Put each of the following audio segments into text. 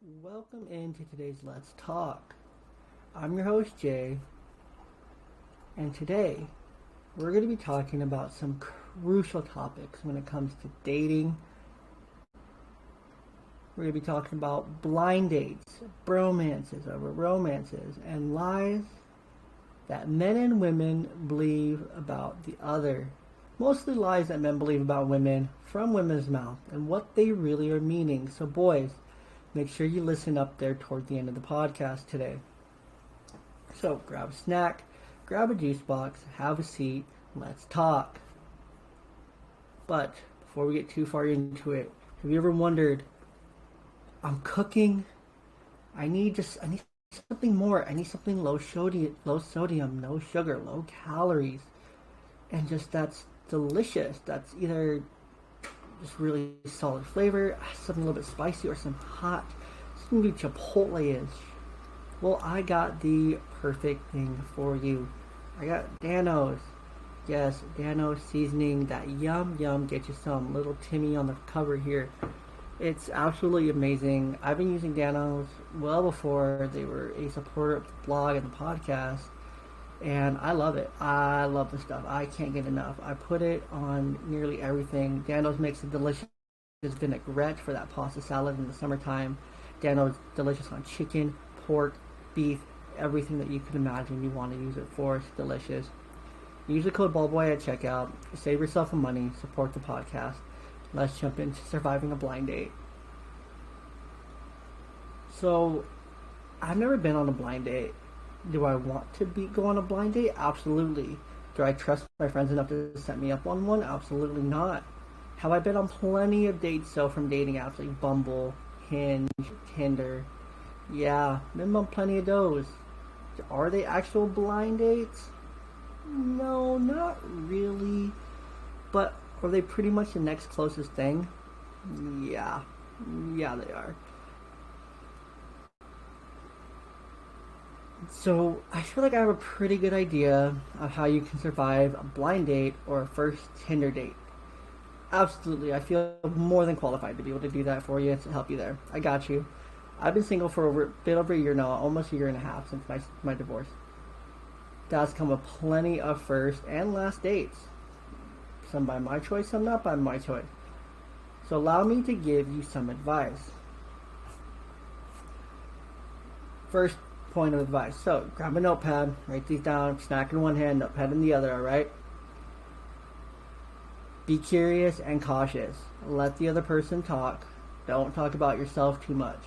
Welcome into today's Let's Talk. I'm your host Jay, and today we're going to be talking about some crucial topics when it comes to dating. We're going to be talking about blind dates, bromances over romances, and lies that men and women believe about the other. Mostly lies that men believe about women from women's mouth and what they really are meaning. So, boys, make sure you listen up there toward the end of the podcast today. So grab a snack, grab a juice box, have a seat, let's talk. But before we get too far into it, have you ever wondered, I'm cooking, I need something more. I need something low sodium, no sugar, low calories. And just that's delicious. That's either just really solid flavor, something a little bit spicy, or some hot, something maybe Chipotle-ish. Well, I got the perfect thing for you. I got Danos. Yes, Danos seasoning. That yum yum. Get you some. Little Timmy on the cover here. It's absolutely amazing. I've been using Danos well before they were a supporter of the blog and the podcast, and I love it. I love the stuff. I can't get enough. I put it on nearly everything. Dano's makes a delicious vinaigrette for that pasta salad in the summertime. Dano's delicious on chicken, pork, beef, everything that you can imagine you want to use it for. It's delicious. Use the code BALLBOY at checkout. Save yourself some money. Support the podcast. Let's jump into surviving a blind date. So, I've never been on a blind date. Do I want to go on a blind date? Absolutely. Do I trust my friends enough to set me up on one? Absolutely not. Have I been on plenty of dates though from dating apps like Bumble, Hinge, Tinder? Yeah, been on plenty of those. Are they actual blind dates? No, not really. But are they pretty much the next closest thing? Yeah. Yeah, they are. So I feel like I have a pretty good idea of how you can survive a blind date or a first Tinder date. Absolutely, I feel more than qualified to be able to do that for you, to help you there. I got you. I've been single for a bit over a year now, almost a year and a half since my divorce. That's come with plenty of first and last dates. Some by my choice, some not by my choice. So allow me to give you some advice. First point of advice. So grab a notepad, write these down, snack in one hand, notepad in the other, alright? Be curious and cautious. Let the other person talk. Don't talk about yourself too much.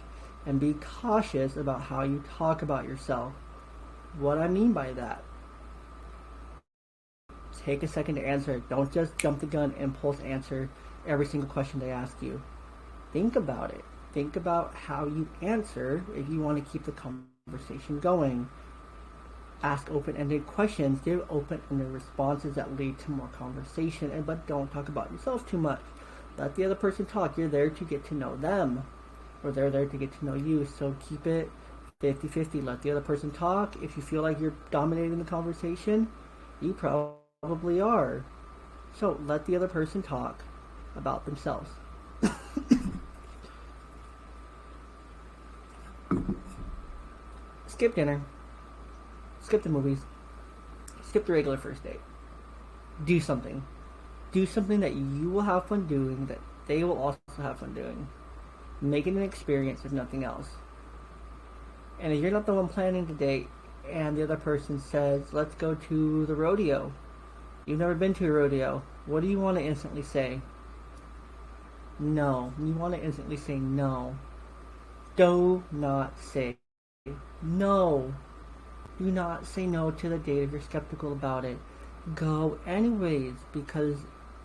And be cautious about how you talk about yourself. What I mean by that. Take a second to answer it. Don't just jump the gun, impulse answer every single question they ask you. Think about it. Think about how you answer if you want to keep the conversation going. Ask open-ended questions. Give open-ended responses that lead to more conversation, but don't talk about yourself too much. Let the other person talk. You're there to get to know them, or they're there to get to know you. So keep it 50-50. Let the other person talk. If you feel like you're dominating the conversation, you probably are. So let the other person talk about themselves. Skip dinner. Skip the movies. Skip the regular first date. Do something. Do something that you will have fun doing, that they will also have fun doing. Make it an experience if nothing else. And if you're not the one planning the date and the other person says, let's go to the rodeo. You've never been to a rodeo. What do you want to instantly say? No. You want to instantly say no. Do not say no. Do not say no to the date if you're skeptical about it. Go anyways, because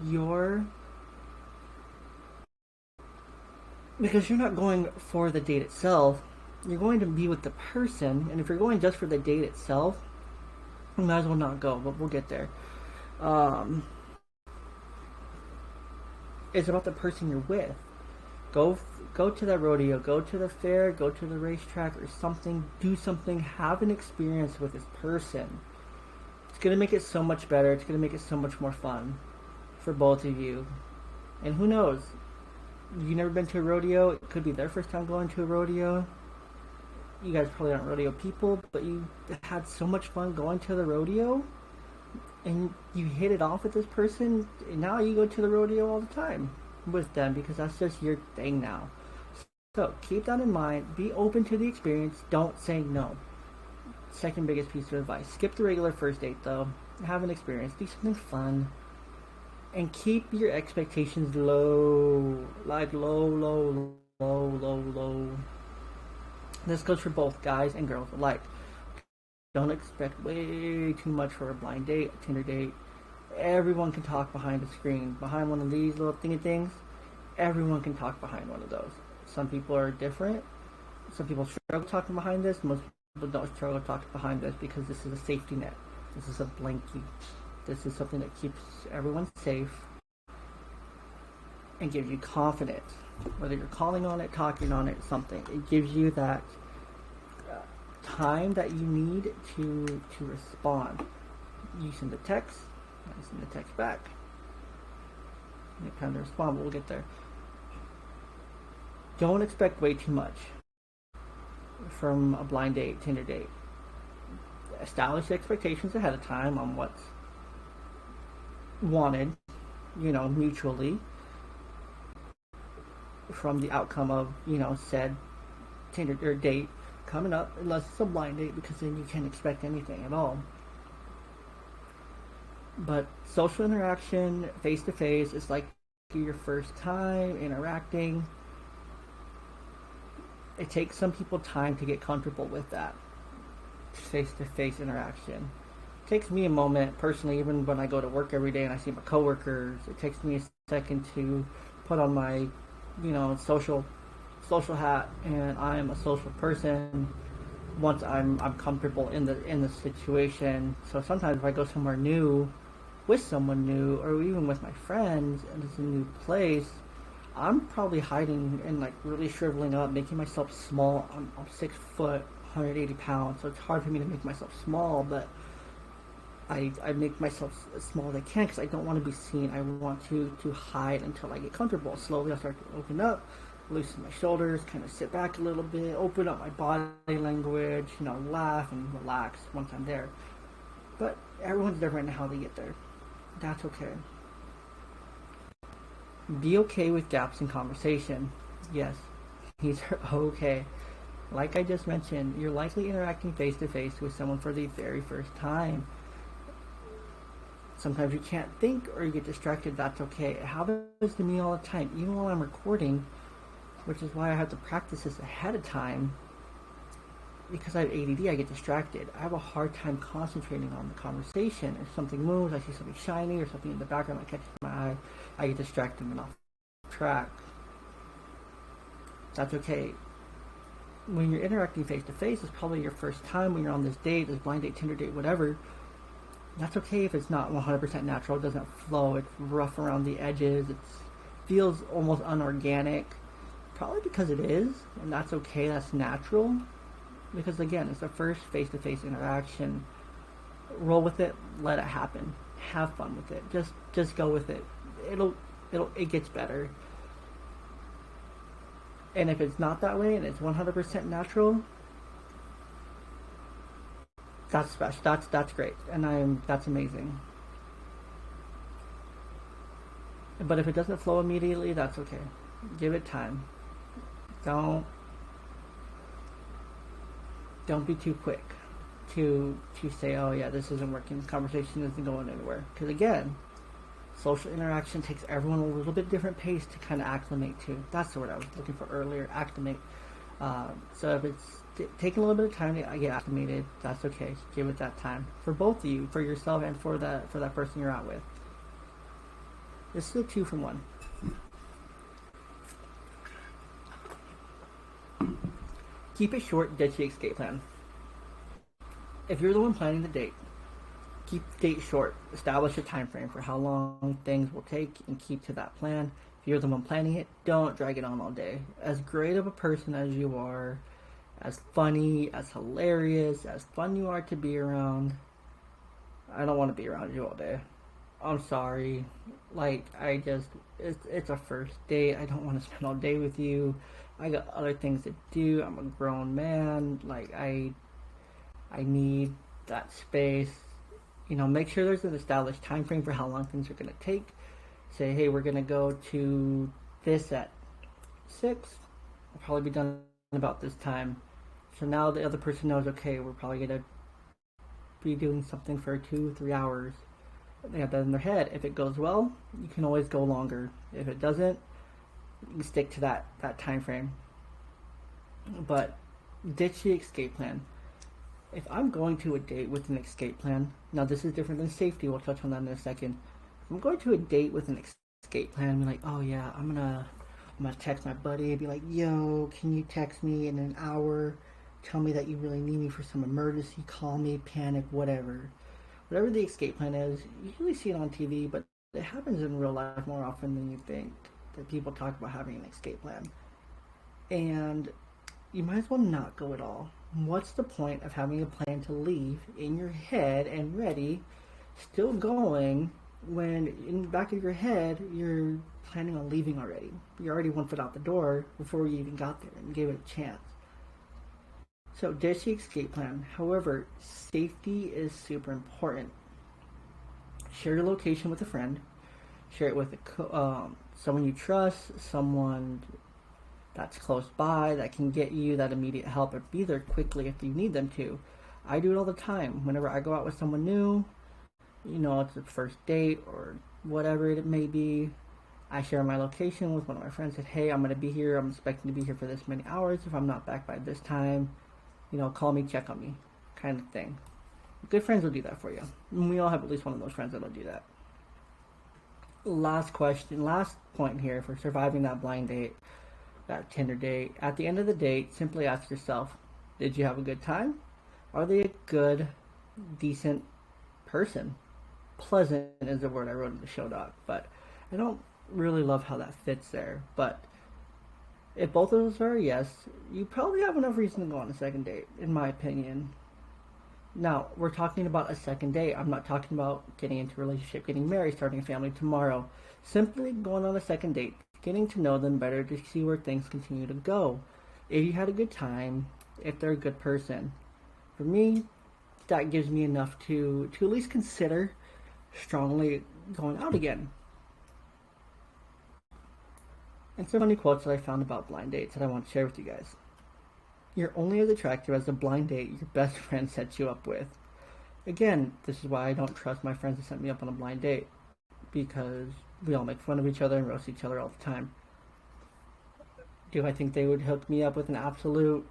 you're not going for the date itself. You're going to be with the person, and if you're going just for the date itself, you might as well not go, but we'll get there. It's about the person you're with. Go to that rodeo, go to the fair, go to the racetrack or something, do something, have an experience with this person. It's going to make it so much better. It's going to make it so much more fun for both of you. And who knows? You never been to a rodeo. It could be their first time going to a rodeo. You guys probably aren't rodeo people, but you had so much fun going to the rodeo, and you hit it off with this person, and now you go to the rodeo all the time with them because that's just your thing now. So keep that in mind. Be open to the experience. Don't say no. Second biggest piece of advice. Skip the regular first date though. Have an experience. Do something fun. And keep your expectations low. Like low, low, low, low, low. This goes for both guys and girls alike. Don't expect way too much for a blind date, a Tinder date. Everyone can talk behind a screen. Behind one of these little thingy things, everyone can talk behind one of those. Some people are different. Some people struggle talking behind this. Most people don't struggle talking behind this because this is a safety net. This is a blankie. This is something that keeps everyone safe and gives you confidence. Whether you're calling on it, talking on it, something. It gives you that time that you need to respond. You send the text, I send the text back. You have time to respond, but we'll get there. Don't expect way too much from a blind date, Tinder date. Establish expectations ahead of time on what's wanted, mutually from the outcome of, said Tinder or date coming up, unless it's a blind date, because then you can't expect anything at all. But social interaction, face to face, is like your first time interacting. It takes some people time to get comfortable with that face to face interaction. It takes me a moment personally, even when I go to work every day and I see my coworkers. It takes me a second to put on my, social hat, and I am a social person once I'm comfortable in the situation. So sometimes if I go somewhere new with someone new, or even with my friends, and it's a new place, I'm probably hiding and like really shriveling up, making myself small. I'm 6 foot, 180 pounds, so it's hard for me to make myself small, but I make myself as small as I can because I don't want to be seen. I want to hide until I get comfortable. Slowly I'll start to open up, loosen my shoulders, kind of sit back a little bit, open up my body language, laugh and relax once I'm there. But everyone's different in how they get there. That's okay. Be okay with gaps in conversation. Yes, these are okay. Like I just mentioned, you're likely interacting face to face with someone for the very first time. Sometimes you can't think or you get distracted. That's okay. It happens to me all the time, even while I'm recording, which is why I have to practice this ahead of time. Because I have ADD, I get distracted. I have a hard time concentrating on the conversation. If something moves, I see something shiny or something in the background that catches my eye, I get distracted and off track. That's okay. When you're interacting face to face, it's probably your first time when you're on this date, this blind date, Tinder date, whatever. That's okay if it's not 100% natural. It doesn't flow. It's rough around the edges. It feels almost unorganic. Probably because it is, and that's okay. That's natural. Because again, it's the first face-to-face interaction. Roll with it. Let it happen. Have fun with it. Just go with it. It gets better. And if it's not that way and it's 100% natural, that's special. That's great, and that's amazing. But if it doesn't flow immediately, that's okay. Give it time. Don't be too quick to say, oh yeah, this isn't working. This conversation isn't going anywhere. Because again, social interaction takes everyone a little bit different pace to kind of acclimate to. That's the word I was looking for earlier. Acclimate. So if it's taking a little bit of time to get acclimated, that's okay. Give it that time for both of you, for yourself and for that person you're out with. This is a 2 for 1. Keep it short, ditch the escape plan. If you're the one planning the date, keep the date short. Establish a time frame for how long things will take and keep to that plan. If you're the one planning it, don't drag it on all day. As great of a person as you are, as funny, as hilarious, as fun you are to be around, I don't want to be around you all day. I'm sorry. Like, it's a first date. I don't want to spend all day with you. I got other things to do. I'm a grown man. Like, I need that space. Make sure there's an established time frame for how long things are going to take. Say, hey, we're going to go to this at 6. I'll probably be done about this time. So now the other person knows, okay, we're probably going to be doing something for 2 3 hours. They have that in their head. If it goes well, you can always go longer. If it doesn't, you stick to that time frame. But ditch the escape plan. If I'm going to a date with an escape plan, now this is different than safety. We'll touch on that in a second. If I'm going to a date with an escape plan, be like, oh yeah, I'm gonna text my buddy and be like, yo, can you text me in an hour? Tell me that you really need me for some emergency. Call me, panic, whatever. Whatever the escape plan is, you usually see it on TV, but it happens in real life more often than you think. That people talk about having an escape plan. And you might as well not go at all. What's the point of having a plan to leave in your head and ready, still going, when in the back of your head you're planning on leaving already? You're already 1 foot out the door before you even got there and gave it a chance. So ditch the escape plan. However, safety is super important. Share your location with a friend. Share it with someone you trust, someone that's close by that can get you that immediate help and be there quickly if you need them to. I do it all the time. Whenever I go out with someone new, it's a first date or whatever it may be, I share my location with one of my friends. Said, hey, I'm going to be here. I'm expecting to be here for this many hours. If I'm not back by this time, call me, check on me, kind of thing. Good friends will do that for you. And we all have at least one of those friends that'll do that. Last point here for surviving that blind date, that Tinder date. At the end of the date, simply ask yourself, did you have a good time? Are they a good, decent person? Pleasant is the word I wrote in the show doc, but I don't really love how that fits there. But if both of those are a yes, you probably have enough reason to go on a second date, in my opinion. Now, we're talking about a second date. I'm not talking about getting into a relationship, getting married, starting a family tomorrow. Simply going on a second date, getting to know them better to see where things continue to go. If you had a good time, if they're a good person. For me, that gives me enough to at least consider strongly going out again. And some funny quotes that I found about blind dates that I want to share with you guys. You're only as attractive as the blind date your best friend sets you up with. Again, this is why I don't trust my friends to set me up on a blind date. Because we all make fun of each other and roast each other all the time. Do I think they would hook me up with an absolute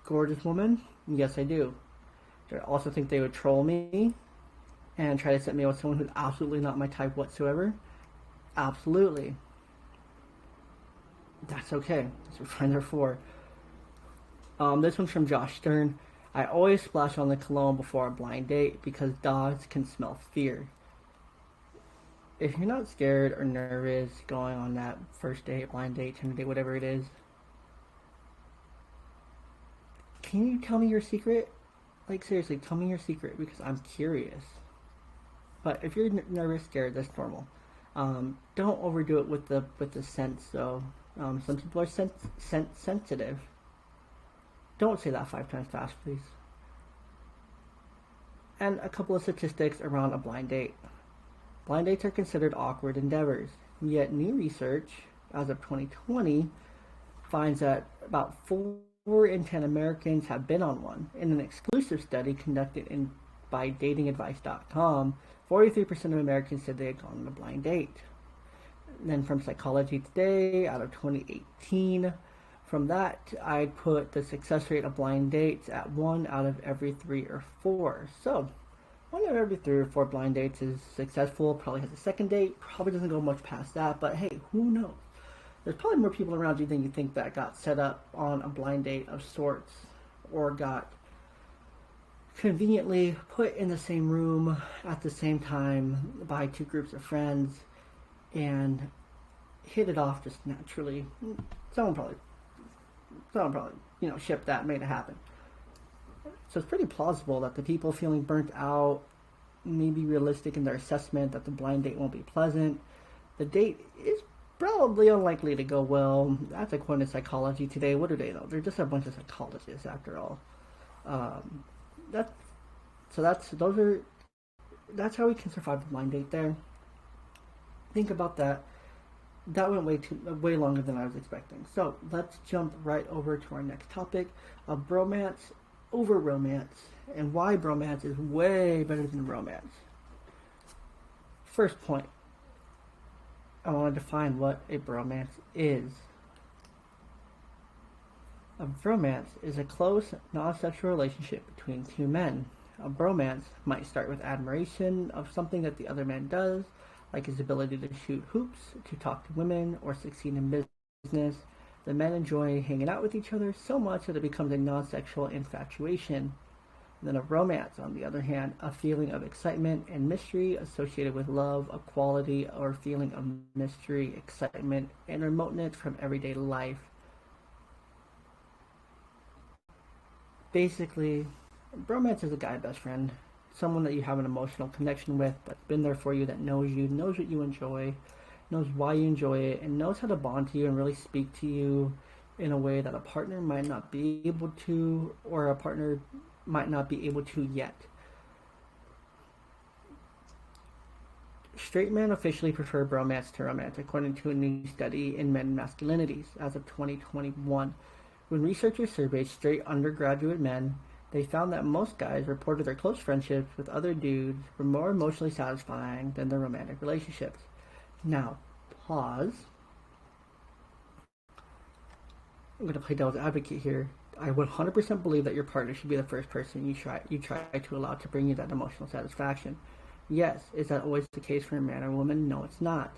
gorgeous woman? Yes, I do. Do I also think they would troll me and try to set me up with someone who's absolutely not my type whatsoever? Absolutely. That's okay. That's what friends are for. This one's from Josh Stern. I always splash on the cologne before a blind date because dogs can smell fear. If you're not scared or nervous going on that first date, blind date, Tinder date, whatever it is, can you tell me your secret? Like, seriously, tell me your secret because I'm curious. But if you're nervous, scared, that's normal. Don't overdo it with the sense, though. Some people are sensitive. Don't say that 5 times fast, please. And a couple of statistics around a blind date. Blind dates are considered awkward endeavors, yet new research, as of 2020, finds that about 4 in 10 Americans have been on one. In an exclusive study conducted by datingadvice.com, 43% of Americans said they had gone on a blind date. And then from Psychology Today, out of 2018, from that, I put the success rate of blind dates at 1 out of every 3 or 4. So, 1 out of every 3 or 4 blind dates is successful, probably has a second date, probably doesn't go much past that, but hey, who knows? There's probably more people around you than you think that got set up on a blind date of sorts, or got conveniently put in the same room at the same time by 2 groups of friends and hit it off just naturally. Someone probably shipped that, made it happen. So it's pretty plausible that the people feeling burnt out may be realistic in their assessment that the blind date won't be pleasant. The date is probably unlikely to go well. That's according to psychology today. What do they know? They're just a bunch of psychologists after all. Um, that so that's how we can survive the blind date there. Think about that. That went way longer than I was expecting. So let's jump right over to our next topic of bromance over romance and why bromance is way better than romance. First point, I want to define what a bromance is. A bromance is a close, non-sexual relationship between two men. A bromance might start with admiration of something that the other man does, like his ability to shoot hoops, to talk to women, or succeed in business. The men enjoy hanging out with each other so much that it becomes a non-sexual infatuation. And then a romance, on the other hand, a feeling of excitement and mystery associated with love, a quality or feeling of mystery, excitement, and remoteness from everyday life. Basically, bromance is a guy best friend, someone that you have an emotional connection with, that's been there for you, that knows you, knows what you enjoy, knows why you enjoy it, and knows how to bond to you and really speak to you in a way that a partner might not be able to, or a partner might not be able to yet. Straight men officially prefer bromance to romance, according to a new study in men masculinities as of 2021. When researchers surveyed straight undergraduate men, they found that most guys reported their close friendships with other dudes were more emotionally satisfying than their romantic relationships. Now, pause. I'm going to play devil's advocate here. I 100% believe that your partner should be the first person you try to allow to bring you that emotional satisfaction. Yes, is that always the case for a man or woman? No, it's not.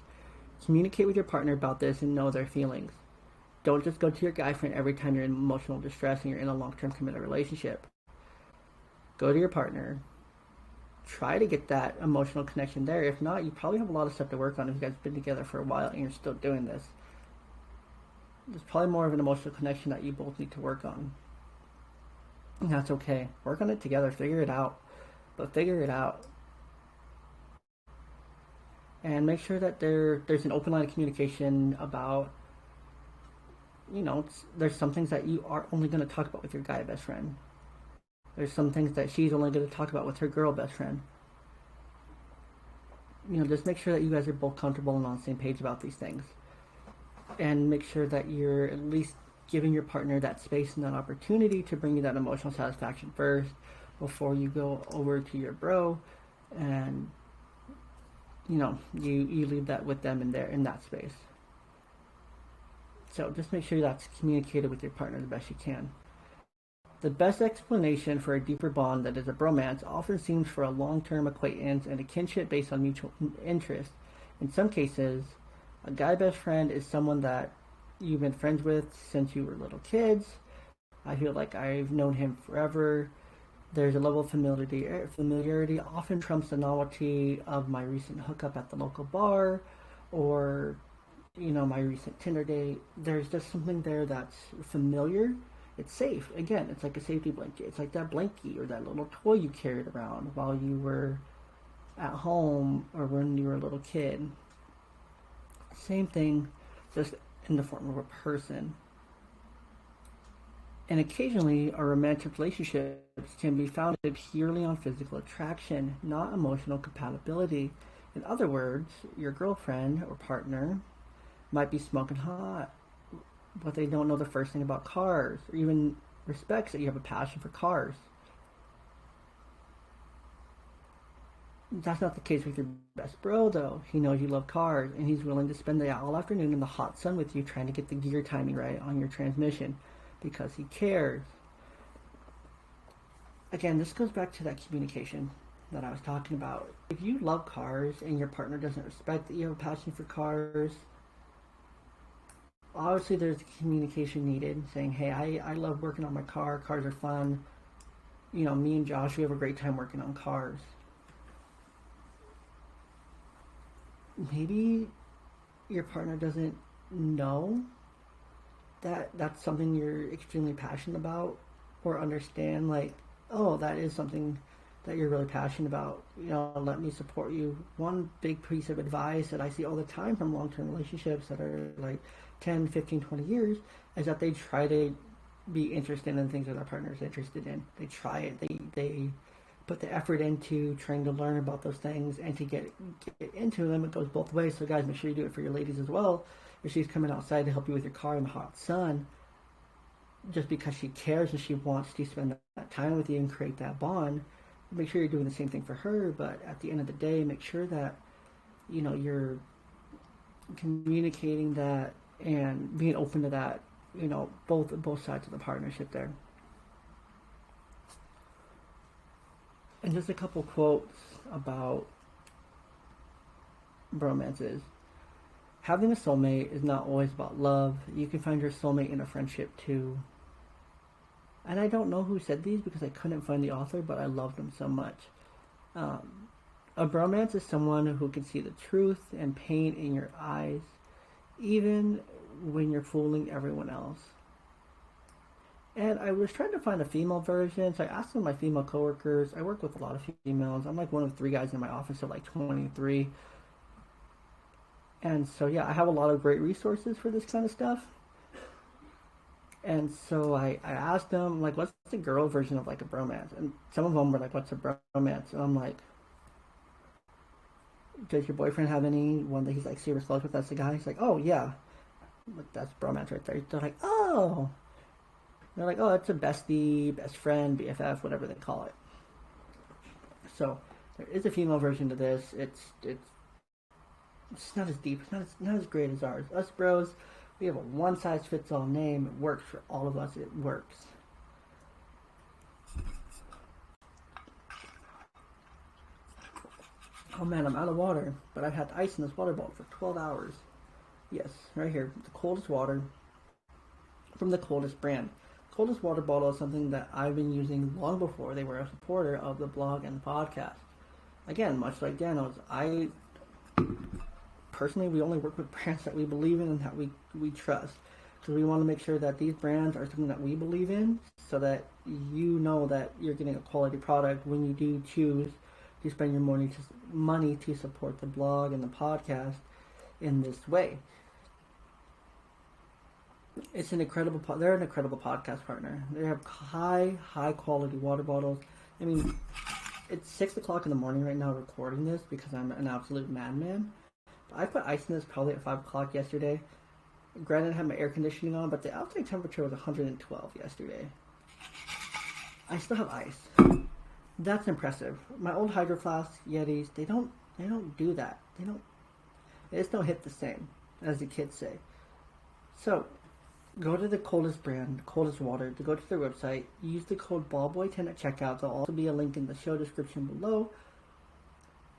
Communicate with your partner about this and know their feelings. Don't just go to your guy friend every time you're in emotional distress and you're in a long-term committed relationship. Go to your partner. Try to get that emotional connection there. If not, you probably have a lot of stuff to work on if you guys have been together for a while and you're still doing this. There's probably more of an emotional connection that you both need to work on. And that's okay. Work on it together. Figure it out. But figure it out. And make sure that there's an open line of communication about, there's some things that you are only going to talk about with your guy best friend. There's some things that she's only going to talk about with her girl best friend. Just make sure that you guys are both comfortable and on the same page about these things. And make sure that you're at least giving your partner that space and that opportunity to bring you that emotional satisfaction first before you go over to your bro and, you leave that with them in that space. So just make sure that's communicated with your partner the best you can. The best explanation for a deeper bond that is a bromance often seems for a long-term acquaintance and a kinship based on mutual interest. In some cases, a guy best friend is someone that you've been friends with since you were little kids. I feel like I've known him forever. There's a level of familiarity often trumps the novelty of my recent hookup at the local bar or, my recent Tinder date. There's just something there that's familiar. It's safe. Again, it's like a safety blanket. It's like that blankie or that little toy you carried around while you were at home or when you were a little kid. Same thing, just in the form of a person. And occasionally, our romantic relationships can be founded purely on physical attraction, not emotional compatibility. In other words, your girlfriend or partner might be smoking hot, but they don't know the first thing about cars, or even respects that you have a passion for cars. That's not the case with your best bro, though. He knows you love cars, and he's willing to spend the all afternoon in the hot sun with you trying to get the gear timing right on your transmission because he cares. Again, this goes back to that communication that I was talking about. If you love cars and your partner doesn't respect that you have a passion for cars, obviously there's communication needed, saying, hey, I love working on my car. Cars are fun. Me and Josh, we have a great time working on cars. Maybe your partner doesn't know that that's something you're extremely passionate about or understand, like, oh, that is something that you're really passionate about, let me support you. One big piece of advice that I see all the time from long-term relationships that are like 10, 15, 20 years is that they try to be interested in things that their partner is interested in. They try it. They put the effort into trying to learn about those things and to get into them. It goes both ways. So guys, make sure you do it for your ladies as well. If she's coming outside to help you with your car in the hot sun, just because she cares and she wants to spend that time with you and create that bond, make sure you're doing the same thing for her. But at the end of the day, make sure that you're communicating that and being open to that, both sides of the partnership there. And just a couple quotes about bromances. Having a soulmate is not always about love. You can find your soulmate in a friendship too. And I don't know who said these because I couldn't find the author, but I love them so much. A bromance is someone who can see the truth and pain in your eyes, even when you're fooling everyone else. And I was trying to find a female version, so I asked some of my female coworkers. I work with a lot of females. I'm like one of 3 guys in my office, so like 23. And so yeah, I have a lot of great resources for this kind of stuff. And so I asked them, like, what's the girl version of like a bromance? And some of them were like, what's a bromance? And I'm like, does your boyfriend have anyone that he's like super close with? That's the guy. He's like, oh yeah, that's bromance right there. They're like, oh. They're like, oh, it's a bestie, best friend, BFF, whatever they call it. So there is a female version to this. It's not as deep. It's not as great as ours. Us bros, we have a one-size-fits-all name. It works for all of us. It works. Oh man, I'm out of water, but I've had ice in this water bottle for 12 hours. Yes, right here, the coldest water from the coldest brand. Coldest water bottle is something that I've been using long before they were a supporter of the blog and the podcast. Again, much like Dano's, personally, we only work with brands that we believe in and that we trust. Because we want to make sure that these brands are something that we believe in, so that you know that you're getting a quality product when you do choose to spend your money to support the blog and the podcast in this way. It's an incredible. They're an incredible podcast partner. They have high quality water bottles. I mean, it's 6 o'clock in the morning right now recording this because I'm an absolute madman. But I put ice in this probably at 5 o'clock yesterday. Granted, I had my air conditioning on, but the outside temperature was 112 yesterday. I still have ice. That's impressive. My old Hydro Flask Yetis, they don't do that. They just don't hit the same, as the kids say. So, go to the coldest brand, coldest water, to go to their website, use the code BALLBOY10 at checkout. There'll also be a link in the show description below.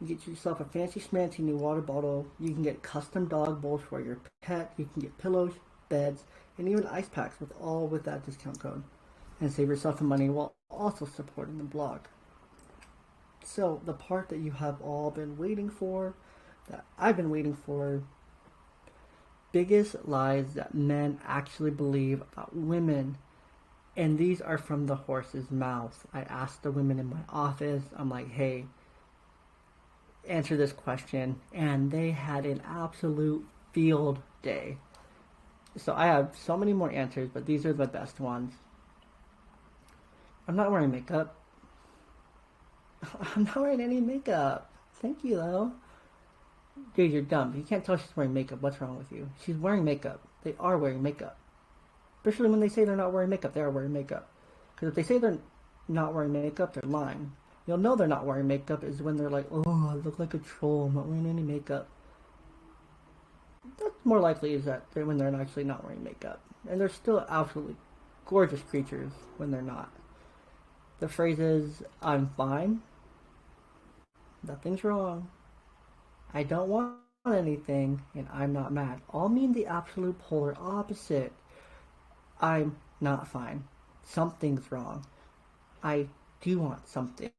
You get yourself a fancy schmancy new water bottle. You can get custom dog bowls for your pet. You can get pillows, beds, and even ice packs with that discount code. And save yourself some money while also supporting the blog. So, the part that you have all been waiting for, that I've been waiting for, biggest lies that men actually believe about women, and these are from the horse's mouth. I asked the women in my office, I'm like, hey, answer this question, and they had an absolute field day. So I have so many more answers, but these are the best ones. I'm not wearing makeup. I'm not wearing any makeup. Thank you, though. Dude, you're dumb. You can't tell she's wearing makeup. What's wrong with you? She's wearing makeup. They are wearing makeup. Especially when they say they're not wearing makeup, they are wearing makeup. Because if they say they're not wearing makeup, they're lying. You'll know they're not wearing makeup is when they're like, oh, I look like a troll. I'm not wearing any makeup. That's more likely is that they're when they're actually not wearing makeup. And they're still absolutely gorgeous creatures when they're not. The phrases, I'm fine. Nothing's wrong. I don't want anything, and I'm not mad, all mean the absolute polar opposite. I'm not fine. Something's wrong. I do want something.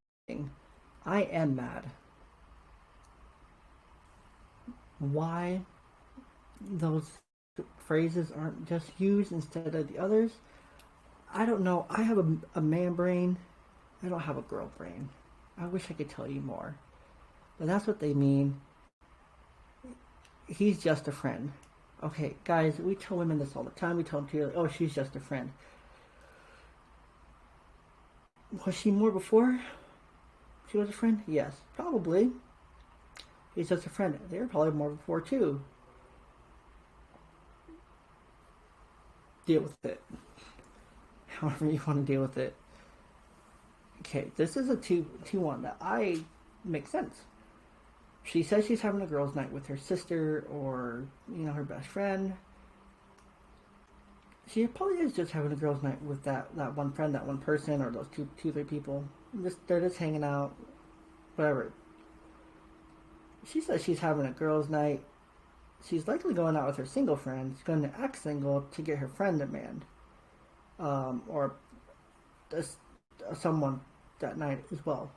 I am mad. Why those phrases aren't just used instead of the others, I don't know. I have a man brain. I don't have a girl brain. I wish I could tell you more. But that's what they mean. He's just a friend. Okay, guys, we tell women this all the time. We tell them to, oh, she's just a friend. Was she more before she was a friend? Yes, probably. He's just a friend. They were probably more before too. Deal with it. However you want to deal with it. Okay, this is a 2-1 that I makes sense. She says she's having a girls' night with her sister or, her best friend. She probably is just having a girls' night with that one friend, that one person, or those two, three people. They're just hanging out, whatever. She says she's having a girls' night. She's likely going out with her single friend. She's going to act single to get her friend a man. Or someone that night as well.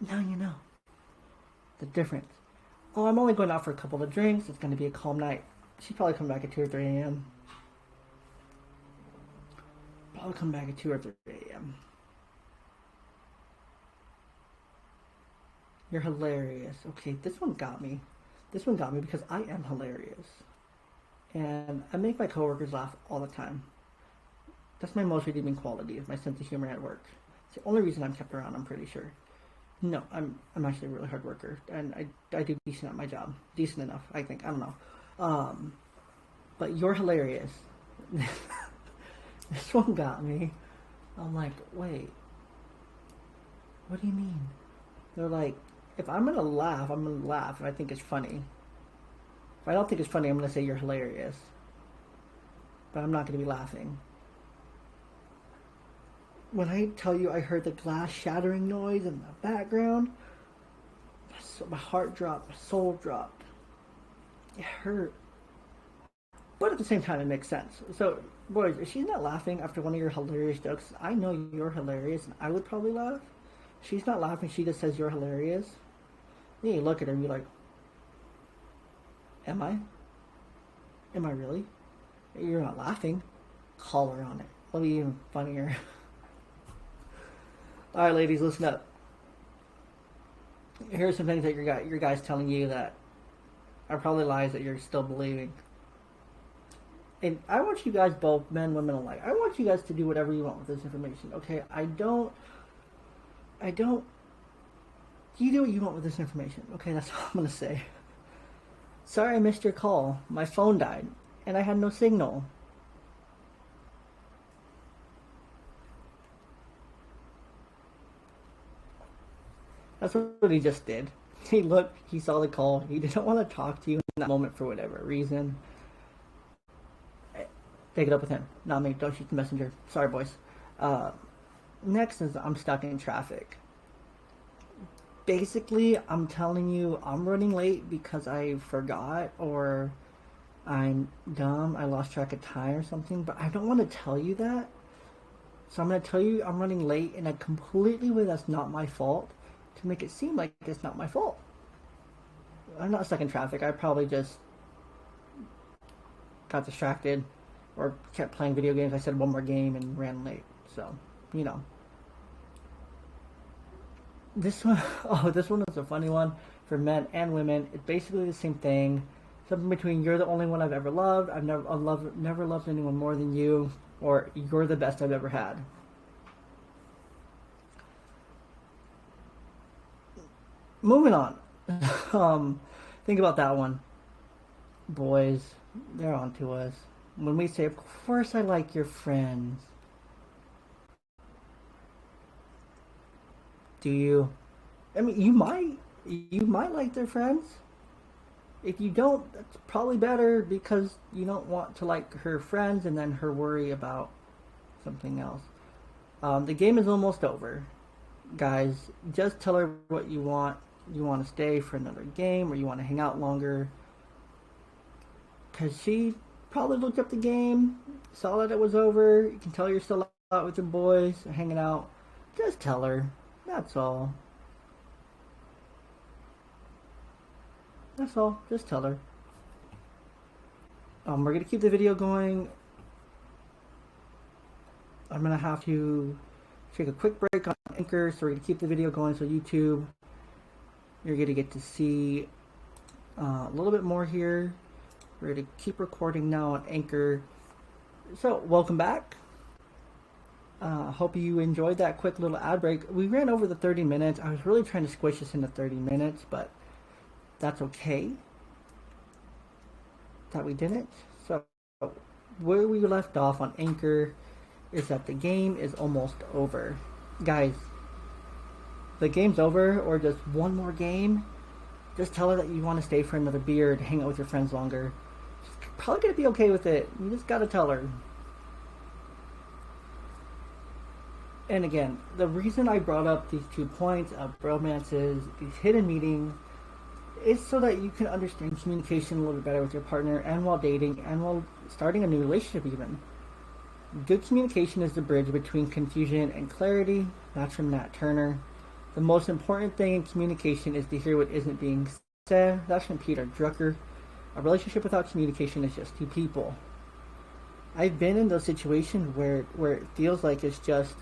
Now you know the difference. Oh, I'm only going out for a couple of drinks. It's going to be a calm night. She'll probably come back at 2 or 3 a.m. Probably come back at 2 or 3 a.m. You're hilarious. Okay, this one got me. This one got me because I am hilarious. And I make my coworkers laugh all the time. That's my most redeeming quality, is my sense of humor at work. It's the only reason I'm kept around, I'm pretty sure. No, I'm actually a really hard worker, and I do decent at my job. Decent enough, I think. I don't know. But you're hilarious. This one got me. I'm like, wait. What do you mean? They're like, if I'm going to laugh, I'm going to laugh if I think it's funny. If I don't think it's funny, I'm going to say you're hilarious. But I'm not going to be laughing. When I tell you I heard the glass shattering noise in the background, my heart dropped, my soul dropped. It hurt. But at the same time, it makes sense. So, boys, if she's not laughing after one of your hilarious jokes, I know you're hilarious, and I would probably laugh. She's not laughing, she just says you're hilarious. Then you look at her and you're like, am I? Am I really? You're not laughing. Call her on it. It'll be even funnier. Alright, ladies, listen up. Here's some things that your guy's telling you that are probably lies that you're still believing. And I want you guys, both men, women alike, I want you guys to do whatever you want with this information, okay? I don't, you do what you want with this information, okay? That's all I'm going to say. Sorry I missed your call. My phone died, and I had no signal. That's what he just did. He looked, he saw the call, he didn't want to talk to you in that moment for whatever reason. Take it up with him, not me. Don't shoot the messenger. Sorry, boys. Next is I'm stuck in traffic. Basically, I'm telling you I'm running late because I forgot or I'm dumb. I lost track of time or something, but I don't want to tell you that. So I'm going to tell you I'm running late in a completely way that's not my fault to make it seem like it's not my fault. I'm not stuck in traffic. I probably just got distracted or kept playing video games. I said one more game and ran late. So, This one, this one is a funny one for men and women. It's basically the same thing. Something between you're the only one I've ever loved, I've never loved anyone more than you, or you're the best I've ever had. Moving on. Think about that one. Boys, they're on to us. When we say, of course I like your friends. Do you? I mean, you might like their friends. If you don't, that's probably better because you don't want to like her friends and then her worry about something else. The game is almost over. Guys, just tell her what you want. You want to stay for another game or you want to hang out longer. Because she probably looked up the game, saw that it was over. You can tell you're still out with your boys, hanging out. Just tell her. That's all. That's all. Just tell her. We're going to keep the video going. I'm going to have to take a quick break on Anchor, so we're going to keep the video going. So YouTube, you're going to get to see a little bit more here. We're going to keep recording now on Anchor. So welcome back. Hope you enjoyed that quick little ad break. We ran over the 30 minutes. I was really trying to squish this into 30 minutes, but that's okay that we didn't. So where we left off on Anchor is that the game is almost over. Guys, the game's over, or just one more game. Just tell her that you want to stay for another beer to hang out with your friends longer. She's probably going to be okay with it. You just got to tell her. And again, the reason I brought up these 2 points of romances, these hidden meetings, is so that you can understand communication a little bit better with your partner, and while dating, and while starting a new relationship even. Good communication is the bridge between confusion and clarity. That's from Nat Turner. The most important thing in communication is to hear what isn't being said. That's from Peter Drucker. A relationship without communication is just 2 people. I've been in those situations where it feels like it's just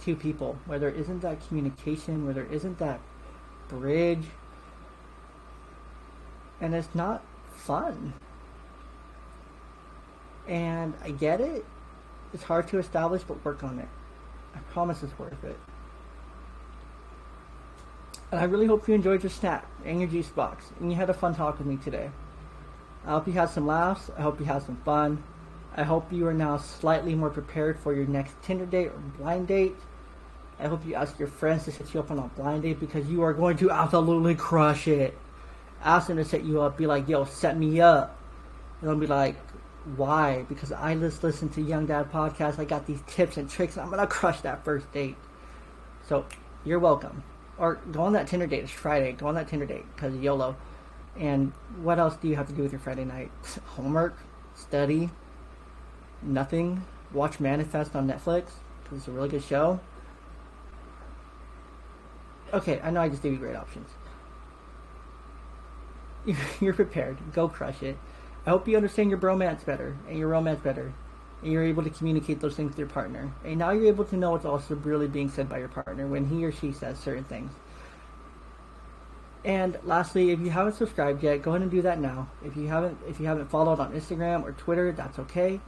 2 people, where there isn't that communication, where there isn't that bridge, and it's not fun. And I get it. It's hard to establish, but work on it. I promise it's worth it. And I really hope you enjoyed your snack and your juice box, and you had a fun talk with me today. I hope you had some laughs. I hope you had some fun. I hope you are now slightly more prepared for your next Tinder date or blind date. I hope you ask your friends to set you up on a blind date, because you are going to absolutely crush it. Ask them to set you up. Be like, yo, set me up. And they'll be like, why? Because I just listen to Young Dad podcast. I got these tips and tricks, and I'm going to crush that first date. So you're welcome. Or go on that Tinder date. It's Friday. Go on that Tinder date, because YOLO. And what else do you have to do with your Friday night? Homework? Study? Nothing? Watch Manifest on Netflix, because it's a really good show. Okay, I know I just gave you great options. You're prepared. Go crush it. I hope you understand your bromance better and your romance better, and you're able to communicate those things with your partner. And now you're able to know what's also really being said by your partner when he or she says certain things. And lastly, if you haven't subscribed yet, go ahead and do that now. If you haven't followed on Instagram or Twitter, that's okay.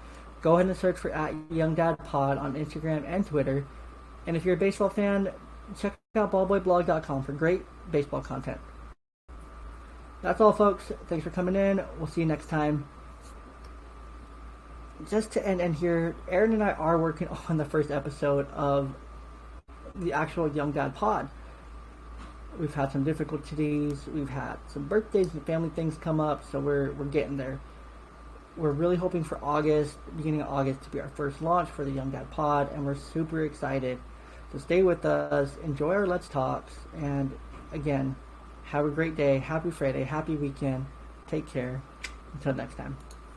Go ahead and search for @YoungDadPod on Instagram and Twitter. And if you're a baseball fan, check out ballboyblog.com for great baseball content. That's all, folks. Thanks for coming in. We'll see you next time. Just to end here, Aaron and I are working on the first episode of the actual Young Dad Pod. We've had some difficulties. We've had some birthdays and family things come up, so we're getting there. We're really hoping for August, beginning of August, to be our first launch for the Young Dad Pod, and we're super excited. So stay with us, enjoy our Let's Talks, and again, have a great day, happy Friday, happy weekend, take care, until next time.